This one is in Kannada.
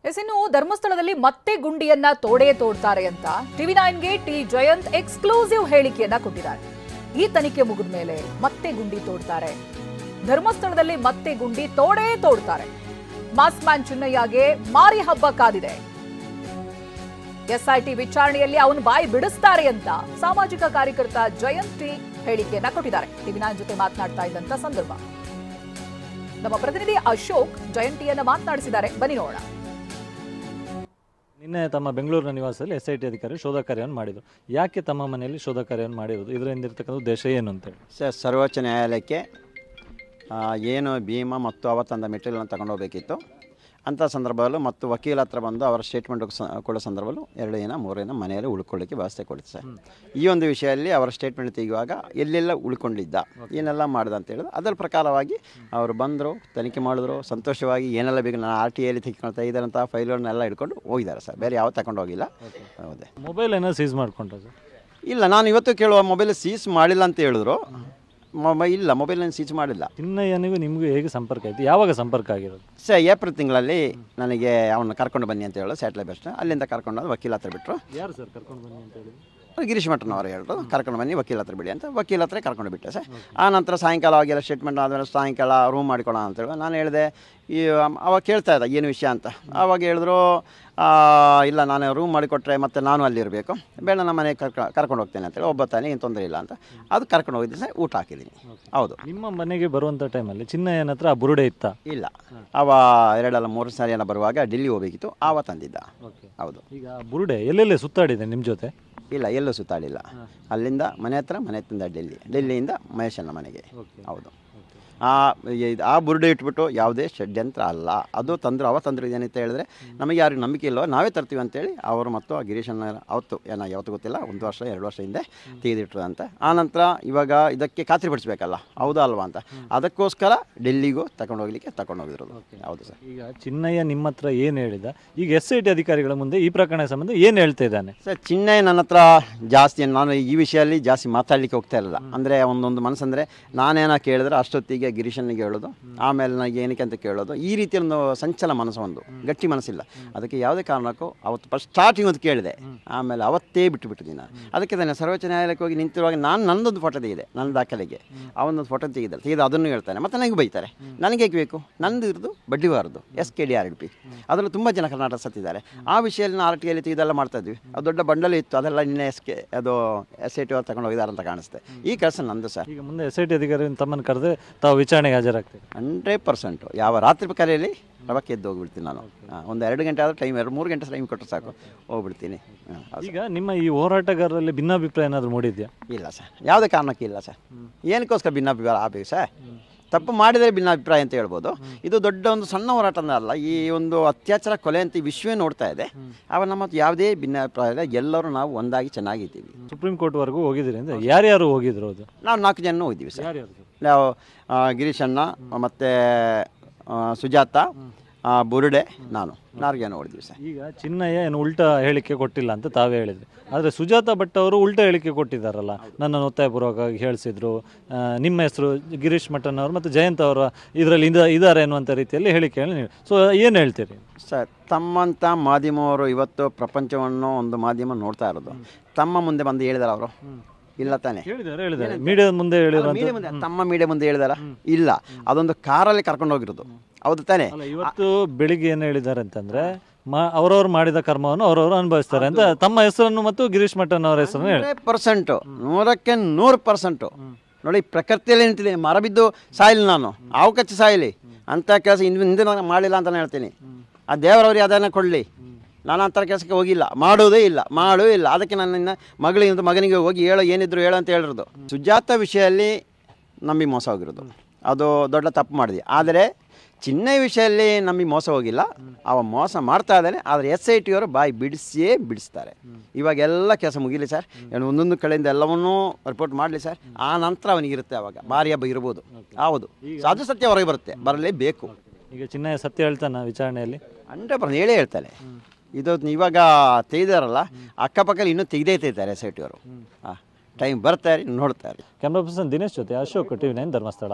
ಇನ್ನು ಧರ್ಮಸ್ಥಳದಲ್ಲಿ ಮತ್ತೆ ಗುಂಡಿಯನ್ನ ತೋಡ್ತಾರೆ ಅಂತ ಟಿವಿ9ಗೆ ಟಿ ಜಯಂತ್ ಎಕ್ಸ್ಕ್ಲೂಸಿವ್ ಹೇಳಿಕೆಯನ್ನ ಕೊಟ್ಟಿದ್ದಾರೆ. ಈ ತನಿಖೆ ಮುಗಿದ ಮೇಲೆ ಮತ್ತೆ ಗುಂಡಿ ತೋಡ್ತಾರೆ. ಧರ್ಮಸ್ಥಳದಲ್ಲಿ ಮತ್ತೆ ಗುಂಡಿ ತೋಡ್ತಾರೆ. ಮಾಸ್ ಮ್ಯಾನ್ ಚಿನ್ನಯ್ಯಗೆ ಮಾರಿ ಹಬ್ಬ ಕಾದಿದೆ. ಎಸ್ಐಟಿ ವಿಚಾರಣೆಯಲ್ಲಿ ಅವನು ಬಾಯಿ ಬಿಡಿಸ್ತಾರೆ ಅಂತ ಸಾಮಾಜಿಕ ಕಾರ್ಯಕರ್ತ ಜಯಂತ್ ಟಿ ಹೇಳಿಕೆಯನ್ನ ಕೊಟ್ಟಿದ್ದಾರೆ. ಟಿವಿ9 ಜೊತೆ ಮಾತನಾಡ್ತಾ ಇದ್ದಂತ ಸಂದರ್ಭ ನಮ್ಮ ಪ್ರತಿನಿಧಿ ಅಶೋಕ್ ಜಯಂತ್ ಟಿಯನ್ನ ಮಾತನಾಡಿಸಿದ್ದಾರೆ. ಬನ್ನಿ ನೋಡೋಣ. ನಿನ್ನೆ ತಮ್ಮ ಬೆಂಗಳೂರಿನ ನಿವಾಸದಲ್ಲಿ ಎಸ್ಐಟಿ ಅಧಿಕಾರಿ ಶೋಧ ಕಾರ್ಯವನ್ನು ಮಾಡಿದರು. ಯಾಕೆ ತಮ್ಮ ಮನೆಯಲ್ಲಿ ಶೋಧ ಕಾರ್ಯವನ್ನು ಮಾಡಿರೋದು, ಇದರಿಂದ ಇರ್ತಕ್ಕಂಥ ಉದ್ದೇಶ ಏನು ಅಂತೇಳಿ? ಸರ್, ಸರ್ವೋಚ್ಚ ನ್ಯಾಯಾಲಯಕ್ಕೆ ಏನು ಭೀಮಾ ಮತ್ತು ಅವತ್ತಂದ ಮೆಟೀರಿಯಲ್ನ ತಗೊಂಡೋಗ್ಬೇಕಿತ್ತು. ಅಂಥ ಸಂದರ್ಭದಲ್ಲೂ ಮತ್ತು ವಕೀಲ ಹತ್ರ ಬಂದು ಅವರ ಸ್ಟೇಟ್ಮೆಂಟ್ ಕೊಡೋ ಸಂದರ್ಭದಲ್ಲೂ 2 ದಿನ 3 ದಿನ ಮನೆಯಲ್ಲಿ ಉಳ್ಕೊಳ್ಳಿಕ್ಕೆ ವ್ಯವಸ್ಥೆ ಕೊಡುತ್ತೆ ಸರ್. ಈ ಒಂದು ವಿಷಯದಲ್ಲಿ ಅವರ ಸ್ಟೇಟ್ಮೆಂಟ್ ತೆಗೆಯುವಾಗ ಎಲ್ಲೆಲ್ಲ ಉಳ್ಕೊಂಡಿದ್ದ, ಏನೆಲ್ಲ ಮಾಡಿದ ಅಂತ ಹೇಳಿದ್ರು. ಅದರ ಪ್ರಕಾರವಾಗಿ ಅವರು ಬಂದರು, ತನಿಖೆ ಮಾಡಿದ್ರು, ಸಂತೋಷವಾಗಿ ಏನೆಲ್ಲ ಬೇಕು ನಾನು RTIಯಲ್ಲಿ ತೆಗೆದುಕೊಳ್ತಾ ಇದ್ದಾರಂಥ ಫೈಲ್ಗಳನ್ನೆಲ್ಲ ಹಿಡ್ಕೊಂಡು ಹೋಗಿದ್ದಾರೆ ಸರ್. ಬೇರೆ ಯಾವ ತಗೊಂಡು ಹೋಗಿಲ್ಲ. ಹೌದೇ. ಮೊಬೈಲ್ ಏನೋ ಸೀಸ್ ಮಾಡ್ಕೊಂಡ್ರೆ ಸರ್? ಇಲ್ಲ, ನಾನು ಇವತ್ತು ಕೇಳುವ ಮೊಬೈಲ್ ಸೀಸ್ ಮಾಡಿಲ್ಲ ಅಂತ ಹೇಳಿದ್ರು. ಇಲ್ಲ, ಮೊಬೈಲನ್ನು ಸೀಜ್ ಮಾಡಿಲ್ಲ. ಚಿನ್ನಯ್ಯನಿಗೂ ನಿಮಗೂ ಹೇಗೆ ಸಂಪರ್ಕ ಆಯಿತು? ಯಾವಾಗ ಸಂಪರ್ಕ ಆಗಿರೋದು? ಸರ್, ಏಪ್ರಿಲ್ ತಿಂಗಳಲ್ಲಿ ನನಗೆ ಅವನ್ನ ಕರ್ಕೊಂಡು ಬನ್ನಿ ಅಂತ ಹೇಳೋ ಸ್ಯಾಟಲೈಟ್ ಬಸ್ನ ಅಲ್ಲಿಂದ ಕರ್ಕೊಂಡು ವಕೀಲ ಹತ್ರ ಬಿಟ್ಟರು. ಯಾರು ಸರ್ ಕರ್ಕೊಂಡು ಬನ್ನಿ ಅಂತ ಹೇಳಿ? ಗಿರೀಶ್ ಮಠನವರು ಹೇಳಿದ್ರು, ಕರ್ಕೊಂಡು ಬನ್ನಿ ವಕೀಲ ಹತ್ರ ಬಿಡಿ ಅಂತ. ವಕೀಲ ಹತ್ರ ಕರ್ಕೊಂಡು ಬಿಟ್ಟೆ ಸರ್. ಆ ನಂತರ ಸಾಯಂಕಾಲ ಆಗೆಲ್ಲ ಸ್ಟೇಟ್ಮೆಂಟ್ ಆದಮೇಲೆ ಸಾಯಂಕಾಲ ರೂಮ್ ಮಾಡಿಕೊಳ್ಳೋಣ ಅಂತೇಳಿ ನಾನು ಹೇಳಿದೆ. ಅವಾಗ ಕೇಳ್ತಾ ಇದ್ದ ಏನು ವಿಷಯ ಅಂತ. ಆವಾಗ ಹೇಳಿದ್ರು, ಇಲ್ಲ ನಾನು ರೂಮ್ ಮಾಡಿಕೊಟ್ರೆ ಮತ್ತೆ ನಾನು ಅಲ್ಲಿರಬೇಕು, ಬೇಡ ನಮ್ಮ ಮನೆಗೆ ಕರ್ಕೊಂಡು ಹೋಗ್ತೇನೆ ಅಂತೇಳಿ. ಒಬ್ಬ ತಾನೇ ಏನು ತೊಂದರೆ ಇಲ್ಲ ಅಂತ ಅದು ಕರ್ಕೊಂಡು ಹೋಗಿದ್ದೆ ಸರ್. ಊಟ ಹಾಕಿದ್ದೀನಿ. ಹೌದು. ನಿಮ್ಮ ಮನೆಗೆ ಬರುವಂಥ ಟೈಮಲ್ಲಿ ಚಿನ್ನಯ್ಯನ ಹತ್ರ ಬುರುಡೆ ಇತ್ತ? ಇಲ್ಲ, ಅವ 2 ಅಲ್ಲ 3 ಸಾರಿ ಎಲ್ಲ ಬರುವಾಗ ಡೆಲ್ಲಿ ಹೋಗಬೇಕಿತ್ತು, ಆವ ತಂದಿದ್ದ. ಹೌದು. ಈಗ ಬುರುಡೆ ಎಲ್ಲೆಲ್ಲೇ ಸುತ್ತಾಡಿದೆ ನಿಮ್ಮ ಜೊತೆ? ಇಲ್ಲ, ಎಲ್ಲೂ ಸುತ್ತಾಡಿಲ್ಲ. ಅಲ್ಲಿಂದ ಮನೆ ಹತ್ರ, ಮನೆ ಹತ್ತಿಂದ ಡೆಲ್ಲಿಯಿಂದ ಮಹೇಶನ ಮನೆಗೆ. ಹೌದು. ಆ ಬುರುಡೆ ಇಟ್ಬಿಟ್ಟು ಯಾವುದೇ ಷಡ್ಯಂತ್ರ ಅಲ್ಲ. ಅದು ತಂದರು, ತಂದರು ಏನಂತ ಹೇಳಿದ್ರೆ ನಮಗೆ ಯಾರಿಗೆ ನಂಬಿಕೆ ಇಲ್ಲೋ ನಾವೇ ತರ್ತೀವಿ ಅಂತೇಳಿ ಅವರು ಮತ್ತು ಆ ಗಿರೀಶನ್ನ ಅವತ್ತು ಯಾವತ್ತು ಗೊತ್ತಿಲ್ಲ 1 ವರ್ಷ 2 ವರ್ಷ ಹಿಂದೆ ತೆಗೆದಿಟ್ರು ಅಂತ. ಆನಂತರ ಇವಾಗ ಇದಕ್ಕೆ ಖಾತ್ರಿಪಡಿಸ್ಬೇಕಲ್ಲ, ಹೌದಾ ಅಲ್ವಾ ಅಂತ, ಅದಕ್ಕೋಸ್ಕರ ಡೆಲ್ಲಿಗೂ ತಗೊಂಡೋಗ್ಲಿಕ್ಕೆ ತಗೊಂಡೋಗಿರೋದು. ಹೌದು ಸರ್. ಈಗ ಚಿನ್ನಯ್ಯ ನಿಮ್ಮ ಹತ್ರ ಏನು ಹೇಳಿದ? ಈಗ SIT ಅಧಿಕಾರಿಗಳ ಮುಂದೆ ಈ ಪ್ರಕರಣ ಸಂಬಂಧ ಏನು ಹೇಳ್ತಾ ಇದ್ದಾನೆ ಸರ್? ಚಿನ್ನಯ್ಯ ನನ್ನ ಹತ್ರ ಜಾಸ್ತಿ, ನಾನು ಈ ವಿಷಯದಲ್ಲಿ ಜಾಸ್ತಿ ಮಾತಾಡಲಿಕ್ಕೆ ಹೋಗ್ತಾ ಇರಲಿಲ್ಲ. ಅಂದರೆ ಒಂದೊಂದು ಮನಸ್ಸಂದರೆ ನಾನೇನೋ ಕೇಳಿದ್ರೆ ಅಷ್ಟೊತ್ತಿಗೆ ಗಿರೀಶನ್ನಿಗೆ ಹೇಳೋದು, ಆಮೇಲೆ ನನಗೆ ಏನಕ್ಕೆ ಅಂತ ಕೇಳೋದು. ಈ ರೀತಿಯ ಒಂದು ಸಂಚಲ ಮನಸ್ಸು, ಒಂದು ಗಟ್ಟಿ ಮನಸ್ಸಿಲ್ಲ. ಅದಕ್ಕೆ ಯಾವುದೇ ಕಾರಣಕ್ಕೂ ಅವತ್ತು ಫಸ್ಟ್ ಸ್ಟಾರ್ಟಿಂಗ್ ಒಂದು ಕೇಳಿದೆ, ಆಮೇಲೆ ಅವತ್ತೇ ಬಿಟ್ಟುಬಿಟ್ಟಿದ್ದೀನಿ ನಾನು. ಅದಕ್ಕೆ ತಾನೆ ಸರ್ವೋಚ್ಚ ನ್ಯಾಯಾಲಯಕ್ಕೆ ಹೋಗಿ ನಿಂತಿರುವಾಗ ನಾನು ನನ್ನದೊಂದು ಫೋಟೋ ತೆಗೆದೆ, ನನ್ನ ದಾಖಲೆಗೆ ಅವನೊಂದು ಫೋಟೋ ತೆಗೆದು ಅದನ್ನು ಹೇಳ್ತಾನೆ. ಮತ್ತು ನನಗೆ ಬೈತಾರೆ, ನನಗೆ ಬೇಕು, ನಂದು ಇರೋದು ಬಡ್ಡಿವಾರದು SKDRP. ಅದರಲ್ಲೂ ತುಂಬ ಜನ ಕರ್ನಾಟಕ ಸತ್ತಿದ್ದಾರೆ. ಆ ವಿಷಯದಲ್ಲಿ ನಾವು RTIಯಲ್ಲಿ ತೆಗೆದೆಲ್ಲ ಮಾಡ್ತಾ ಇದ್ವಿ. ಅದು ದೊಡ್ಡ ಬಂಡಲು ಇತ್ತು, ಅದೆಲ್ಲ ನಿನ್ನೆ ಅದು SIT ಅವ್ರು ತಗೊಂಡು ಹೋಗಿದ್ದಾರೆ ಅಂತ ಕಾಣಿಸುತ್ತೆ. ಈ ಕೆಲಸ ನಂದು ಸರ್. ಈಗ ಮುಂದೆ SIT ಅಧಿಕಾರಿ ತಮ್ಮನ್ನು ಕರೆದ್ರೆ ತಾವು ವಿಚಾರಣೆಗೆ ಹಾಜರಾಗ್ತದೆ? 100%. ಯಾವ ರಾತ್ರಿ ಕರೆಯಲ್ಲಿ ರವಕ್ಕೆ ಎದ್ದು ಹೋಗ್ಬಿಡ್ತೀನಿ ನಾನು. ಒಂದು 2 ಗಂಟೆ ಆದರೂ ಟೈಮ್, 3 ಗಂಟೆ ಟೈಮ್ ಕೊಟ್ಟರೆ ಸಾಕು, ಹೋಗ್ಬಿಡ್ತೀನಿ. ಈಗ ನಿಮ್ಮ ಈ ಹೋರಾಟಗಾರರಲ್ಲಿ ಭಿನ್ನಾಭಿಪ್ರಾಯ ಏನಾದರೂ ಮೂಡಿದೆಯಾ? ಇಲ್ಲ ಸರ್, ಯಾವುದೇ ಕಾರಣಕ್ಕೆ ಇಲ್ಲ ಸರ್. ಏನಕ್ಕೋಸ್ಕರ ಭಿನ್ನಾಭಿಪ್ರಾಯ ಆಗಬೇಕು ಸರ್? ತಪ್ಪು ಮಾಡಿದರೆ ಭಿನ್ನಾಭಿಪ್ರಾಯ ಅಂತ ಹೇಳ್ಬೋದು. ಇದು ದೊಡ್ಡ ಒಂದು ಸಣ್ಣ ಹೋರಾಟ ಅಲ್ಲ. ಈ ಒಂದು ಅತ್ಯಾಚಾರ ಕೊಲೆ ಅಂತ ವಿಶ್ವವೇ ನೋಡ್ತಾ ಇದೆ. ಅವ ನಮ್ಮ ಯಾವುದೇ ಭಿನ್ನಾಭಿಪ್ರಾಯ ಇಲ್ಲ. ಎಲ್ಲರೂ ನಾವು ಒಂದಾಗಿ ಚೆನ್ನಾಗಿದ್ದೀವಿ. ಸುಪ್ರೀಂ ಕೋರ್ಟ್ವರೆಗೂ ಹೋಗಿದ್ದೀರಿ ಅಂದರೆ ಯಾರ್ಯಾರು ಹೋಗಿದ್ರು? ಅದು ನಾವು 4 ಜನ ಹೋಗಿದ್ದೀವಿ ಸರ್. ಯಾರ್ಯಾರು? ನಾವು ಗಿರೀಶಣ್ಣ ಮತ್ತು ಸುಜಾತ, ಬುರುಡೆ, ನಾನು 4 ಜನ ಹೊಡೆದ್ವಿ ಸರ್. ಈಗ ಚಿನ್ನಯ್ಯ ಏನು ಉಲ್ಟಾ ಹೇಳಿಕೆ ಕೊಟ್ಟಿಲ್ಲ ಅಂತ ತಾವೇ ಹೇಳಿದ್ರಿ, ಆದರೆ ಸುಜಾತ ಭಟ್ ಅವರು ಉಲ್ಟಾ ಹೇಳಿಕೆ ಕೊಟ್ಟಿದ್ದಾರಲ್ಲ, ನನ್ನನ್ನು ಒತ್ತಾಯಪೂರ್ವಕವಾಗಿ ಹೇಳಿಸಿದ್ರು, ನಿಮ್ಮ ಹೆಸರು ಗಿರೀಶ್ ಮಠನ್ ಅವರು ಮತ್ತು ಜಯಂತ್ ಅವರು ಇದರಲ್ಲಿ ಇದ್ದಾರೆ ಅನ್ನುವಂಥ ರೀತಿಯಲ್ಲಿ ಹೇಳಿಕೆಯನ್ನು ನೀವು ಸೊ ಏನು ಹೇಳ್ತೀರಿ ಸರ್? ತಮ್ಮಂಥ ಮಾಧ್ಯಮವರು ಇವತ್ತು ಪ್ರಪಂಚವನ್ನು ಒಂದು ಮಾಧ್ಯಮ ನೋಡ್ತಾ ಇರೋದು. ತಮ್ಮ ಮುಂದೆ ಬಂದು ಹೇಳಿದಾರೆ ಅವರು? ಇಲ್ಲ ತಾನೆ. ಹೇಳಿದ್ದಾರೆ ಮೀಡಿಯಾ ಮುಂದೆ ಹೇಳಿದ್ರು. ತಮ್ಮ ಮೀಡಿಯಾ ಮುಂದೆ ಹೇಳಿದಾರ? ಇಲ್ಲ, ಅದೊಂದು ಕಾರಲ್ಲಿ ಕರ್ಕೊಂಡು ಹೋಗಿರೋದು. ಹೌದು ತಾನೆ. ಇವತ್ತು ಬೆಳಿಗ್ಗೆ ಏನು ಹೇಳಿದ್ದಾರೆ ಅಂತಂದ್ರೆ ಅವರವ್ರು ಮಾಡಿದ ಕರ್ಮವನ್ನು ಅವರವರು ಅನುಭವಿಸ್ತಾರೆ ಅಂತ ತಮ್ಮ ಹೆಸರನ್ನು ಮತ್ತು ಗಿರೀಶ್ ಮಠನ್ ಅವರ ಹೆಸರನ್ನು 100%, 100% ನೋಡಿ. ಪ್ರಕೃತಿಯಲ್ಲಿ ನಿಂತಿದ್ದೀನಿ, ಮರ ಬಿದ್ದು ಸಾಯಿಲಿ, ನಾನು ಹಾವು ಕಚ್ಚಿ ಸಾಯಿಲಿ ಅಂತ ಕೆಲಸ ಹಿಂದೆ ಮಾಡಿಲ್ಲ ಅಂತ ಹೇಳ್ತೀನಿ. ಆ ದೇವರವ್ರಿಗೆ ಅದನ್ನು ಕೊಡಲಿ. ನಾನು ಅಂಥ ಕೆಲಸಕ್ಕೆ ಹೋಗಿಲ್ಲ, ಮಾಡೋದೇ ಇಲ್ಲ. ಅದಕ್ಕೆ ನನ್ನ ಮಗನಿಗೆ ಹೋಗಿ ಏನಿದ್ರು ಹೇಳು ಅಂತ ಹೇಳಿರೋದು. ಸುಜಾತ ವಿಷಯದಲ್ಲಿ ನಂಬಿ ಮೋಸ ಹೋಗಿರೋದು, ಅದು ದೊಡ್ಡ ತಪ್ಪು ಮಾಡಿದೆ. ಆದರೆ ಚಿನ್ನಯ್ಯ ವಿಷಯದಲ್ಲಿ ನಂಬಿ ಮೋಸ ಹೋಗಿಲ್ಲ. ಅವ ಮೋಸ ಮಾಡ್ತಾ ಇದ್ದಾನೆ. ಆದರೆ SIT ಅವರು ಬಾಯಿ ಬಿಡಿಸ್ತಾರೆ. ಇವಾಗೆಲ್ಲ ಕೆಲಸ ಮುಗಿಲಿ ಸರ್, ಒಂದೊಂದು ಕಡೆಯಿಂದ ಎಲ್ಲವನ್ನೂ ರಿಪೋರ್ಟ್ ಮಾಡಲಿ ಸರ್. ಆ ನಂತರ ಅವನಿಗಿರುತ್ತೆ, ಅವಾಗ ಭಾರಿ ಹಬ್ಬ ಇರ್ಬೋದು. ಹೌದು, ಅದು ಸತ್ಯ ಹೊರಗೆ ಬರಲೇಬೇಕು. ಈಗ ಚಿನ್ನಯ್ಯ ಸತ್ಯ ಹೇಳ್ತಾನೆ ವಿಚಾರಣೆಯಲ್ಲಿ? 100% ಹೇಳೇ ಹೇಳ್ತಾನೆ. ಇದು ಇವಾಗ ತೆಗೆದಾರಲ್ಲ, ಅಕ್ಕಪಕ್ಕಲ್ಲಿ ಇನ್ನೂ ತೆಗೆದೇ SIT ಅವರು. ಟೈಮ್ ಬರ್ತಾರೆ, ನೋಡ್ತಾರೆ. ಕ್ಯಾಮ್ರಾ ಪರ್ಸನ್ ದಿನೇಶ್ ಜೊತೆ ಅಶೋಕ್, ಟಿವಿ9 ಧರ್ಮಸ್ಥಳ.